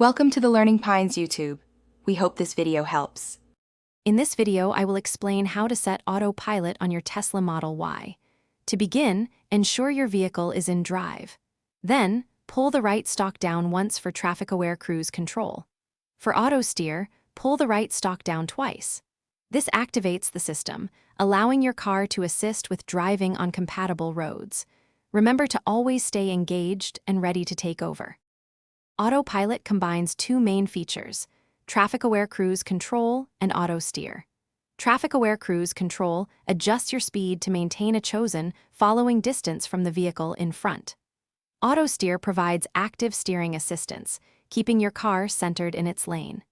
Welcome to the Learning Pines YouTube. We hope this video helps. In this video, I will explain how to set autopilot on your Tesla Model Y. To begin, ensure your vehicle is in drive. Then, pull the right stalk down once for traffic-aware cruise control. For auto steer, pull the right stalk down twice. This activates the system, allowing your car to assist with driving on compatible roads. Remember to always stay engaged and ready to take over. Autopilot combines two main features: traffic-aware cruise control and auto steer. Traffic-aware cruise control adjusts your speed to maintain a chosen, following distance from the vehicle in front. Auto steer provides active steering assistance, keeping your car centered in its lane.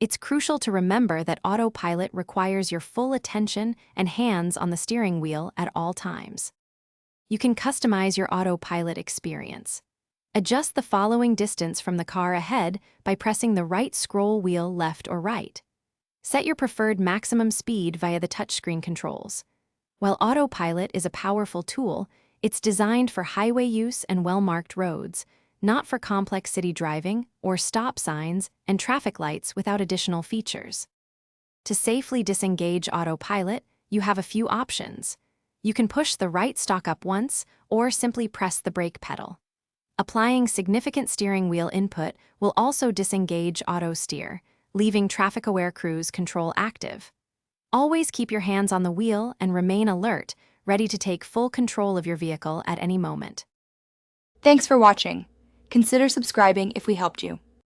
It's crucial to remember that autopilot requires your full attention and hands on the steering wheel at all times. You can customize your autopilot experience. Adjust the following distance from the car ahead by pressing the right scroll wheel left or right. Set your preferred maximum speed via the touchscreen controls. While autopilot is a powerful tool, it's designed for highway use and well-marked roads, not for complex city driving or stop signs and traffic lights without additional features. To safely disengage autopilot, you have a few options. You can push the right stalk up once or simply press the brake pedal. Applying significant steering wheel input will also disengage auto steer, leaving traffic-aware cruise control active. Always keep your hands on the wheel and remain alert, ready to take full control of your vehicle at any moment. Thanks for watching. Consider subscribing if we helped you.